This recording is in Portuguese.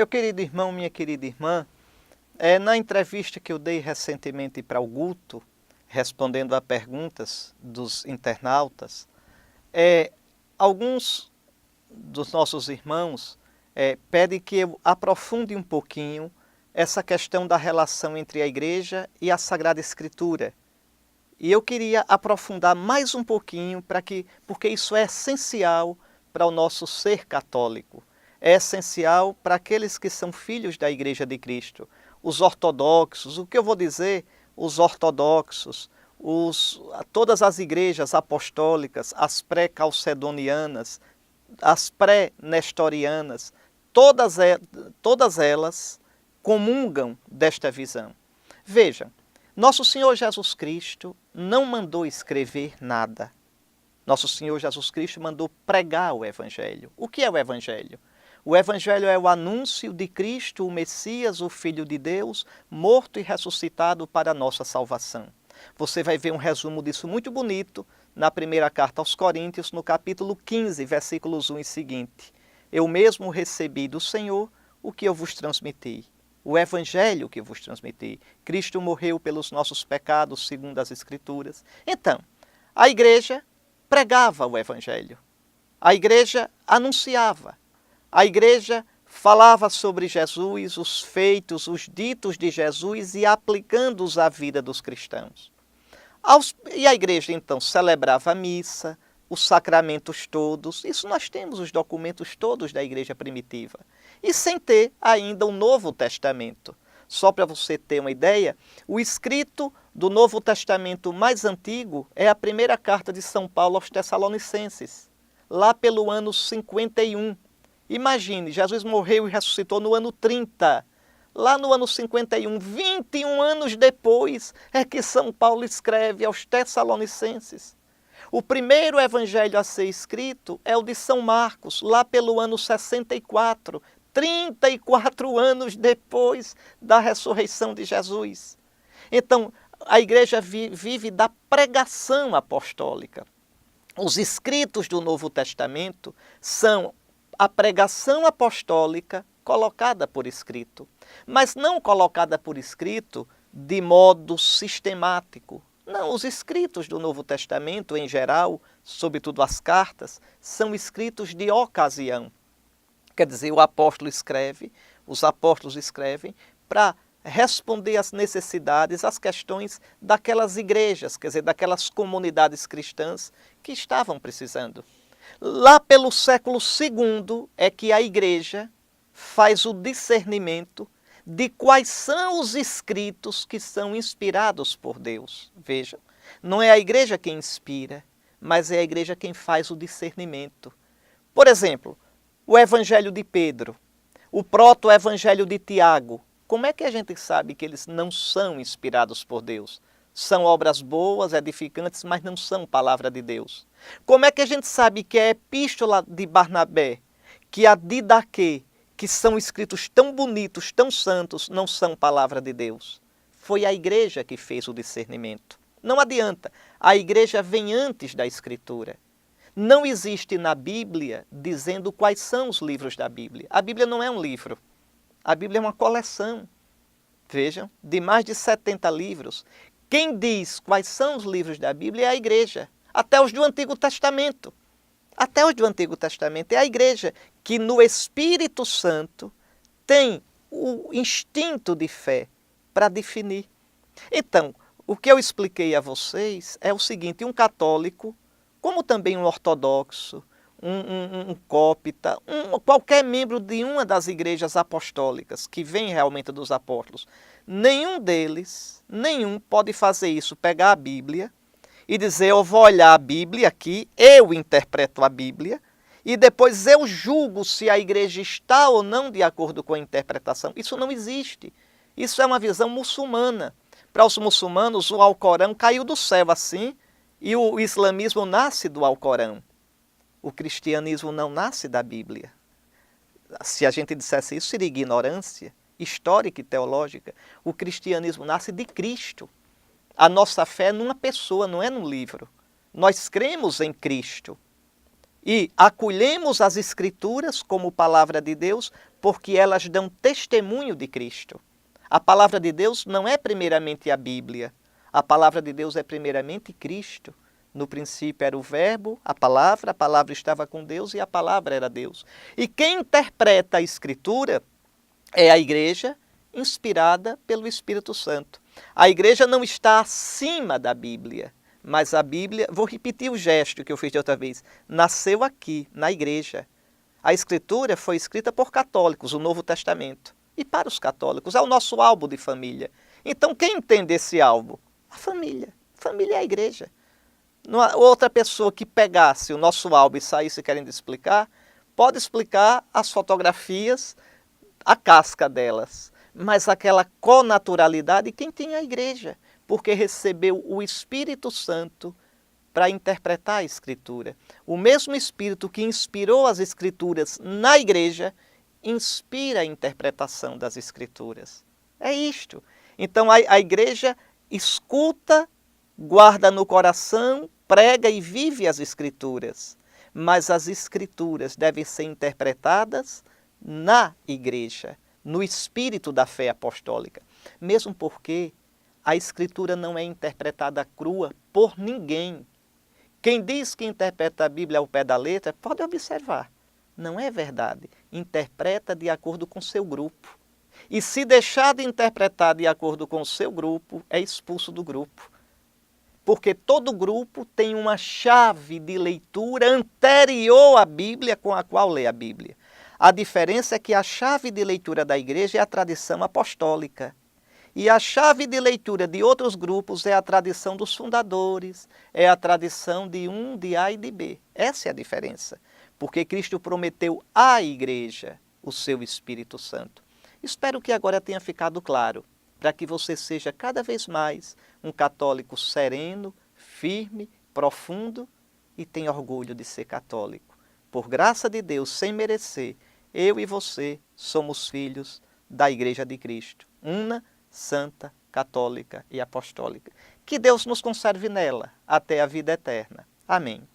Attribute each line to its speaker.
Speaker 1: Meu querido irmão, minha querida irmã, na entrevista que eu dei recentemente para o Guto, respondendo a perguntas dos internautas, alguns dos nossos irmãos pedem que eu aprofunde um pouquinho essa questão da relação entre a Igreja e a Sagrada Escritura. E eu queria aprofundar mais um pouquinho, porque isso é essencial para o nosso ser católico. É essencial para aqueles que são filhos da Igreja de Cristo. Os ortodoxos, o que eu vou dizer? Os ortodoxos, todas as igrejas apostólicas, as pré-calcedonianas, as pré-nestorianas, todas elas comungam desta visão. Vejam, nosso Senhor Jesus Cristo não mandou escrever nada. Nosso Senhor Jesus Cristo mandou pregar o Evangelho. O que é o Evangelho? O Evangelho é o anúncio de Cristo, o Messias, o Filho de Deus, morto e ressuscitado para a nossa salvação. Você vai ver um resumo disso muito bonito na primeira carta aos Coríntios, no capítulo 15, versículos 1 e seguinte. Eu mesmo recebi do Senhor o que eu vos transmiti. O Evangelho que vos transmiti. Cristo morreu pelos nossos pecados, segundo as Escrituras. Então, a igreja pregava o Evangelho. A igreja anunciava. A igreja falava sobre Jesus, os feitos, os ditos de Jesus e aplicando-os à vida dos cristãos. E a igreja, então, celebrava a missa, os sacramentos todos. Isso nós temos os documentos todos da igreja primitiva. E sem ter ainda o Novo Testamento. Só para você ter uma ideia, o escrito do Novo Testamento mais antigo é a primeira carta de São Paulo aos Tessalonicenses, lá pelo ano 51. Imagine, Jesus morreu e ressuscitou no ano 30. Lá no ano 51, 21 anos depois, é que São Paulo escreve aos Tessalonicenses. O primeiro evangelho a ser escrito é o de São Marcos, lá pelo ano 64, 34 anos depois da ressurreição de Jesus. Então, a igreja vive da pregação apostólica. Os escritos do Novo Testamento são a pregação apostólica colocada por escrito, mas não colocada por escrito de modo sistemático. Não, os escritos do Novo Testamento, em geral, sobretudo as cartas, são escritos de ocasião. Quer dizer, o apóstolo escreve, os apóstolos escrevem para responder às necessidades, às questões daquelas igrejas, quer dizer, daquelas comunidades cristãs que estavam precisando. Lá pelo século II é que a igreja faz o discernimento de quais são os escritos que são inspirados por Deus. Vejam, não é a igreja quem inspira, mas é a igreja quem faz o discernimento. Por exemplo, o Evangelho de Pedro, o proto-evangelho de Tiago. Como é que a gente sabe que eles não são inspirados por Deus? São obras boas, edificantes, mas não são palavra de Deus. Como é que a gente sabe que a epístola de Barnabé, que a Didaquê, que são escritos tão bonitos, tão santos, não são palavra de Deus? Foi a igreja que fez o discernimento. Não adianta, a igreja vem antes da Escritura. Não existe na Bíblia dizendo quais são os livros da Bíblia. A Bíblia não é um livro, a Bíblia é uma coleção. Vejam, de mais de 70 livros. Quem diz quais são os livros da Bíblia é a igreja, até os do Antigo Testamento. Até os do Antigo Testamento é a igreja que no Espírito Santo tem o instinto de fé para definir. Então, o que eu expliquei a vocês é o seguinte: um católico, como também um ortodoxo, um cópita, qualquer membro de uma das igrejas apostólicas que vem realmente dos apóstolos, nenhum pode fazer isso, pegar a Bíblia e dizer: eu vou olhar a Bíblia aqui, eu interpreto a Bíblia e depois eu julgo se a igreja está ou não de acordo com a interpretação. Isso não existe. Isso é uma visão muçulmana. Para os muçulmanos, o Alcorão caiu do céu assim, e o islamismo nasce do Alcorão. O cristianismo não nasce da Bíblia. Se a gente dissesse isso, seria ignorância histórica e teológica. O cristianismo nasce de Cristo. A nossa fé é numa pessoa, não é num livro. Nós cremos em Cristo. E acolhemos as Escrituras como palavra de Deus porque elas dão testemunho de Cristo. A palavra de Deus não é primeiramente a Bíblia. A palavra de Deus é primeiramente Cristo. No princípio era o Verbo, a palavra estava com Deus e a palavra era Deus. E quem interpreta a Escritura é a igreja inspirada pelo Espírito Santo. A igreja não está acima da Bíblia, mas a Bíblia, vou repetir o gesto que eu fiz de outra vez, nasceu aqui, na igreja. A Escritura foi escrita por católicos, o Novo Testamento. E para os católicos, é o nosso álbum de família. Então, quem entende esse álbum? A família. A família é a igreja. Outra pessoa que pegasse o nosso álbum e saísse querendo explicar, pode explicar as fotografias, a casca delas, mas aquela connaturalidade quem tem é a igreja, porque recebeu o Espírito Santo para interpretar a Escritura. O mesmo Espírito que inspirou as Escrituras na igreja, inspira a interpretação das Escrituras. É isto. Então a igreja escuta, guarda no coração, prega e vive as Escrituras. Mas as Escrituras devem ser interpretadas na igreja, no espírito da fé apostólica. Mesmo porque a Escritura não é interpretada crua por ninguém. Quem diz que interpreta a Bíblia ao pé da letra, pode observar, não é verdade. Interpreta de acordo com seu grupo. E se deixar de interpretar de acordo com o seu grupo, é expulso do grupo. Porque todo grupo tem uma chave de leitura anterior à Bíblia com a qual lê a Bíblia. A diferença é que a chave de leitura da igreja é a tradição apostólica. E a chave de leitura de outros grupos é a tradição dos fundadores, é a tradição de um, de A e de B. Essa é a diferença. Porque Cristo prometeu à igreja o seu Espírito Santo. Espero que agora tenha ficado claro, para que você seja cada vez mais um católico sereno, firme, profundo e tenha orgulho de ser católico. Por graça de Deus, sem merecer, eu e você somos filhos da Igreja de Cristo, una, santa, católica e apostólica. Que Deus nos conserve nela até a vida eterna. Amém.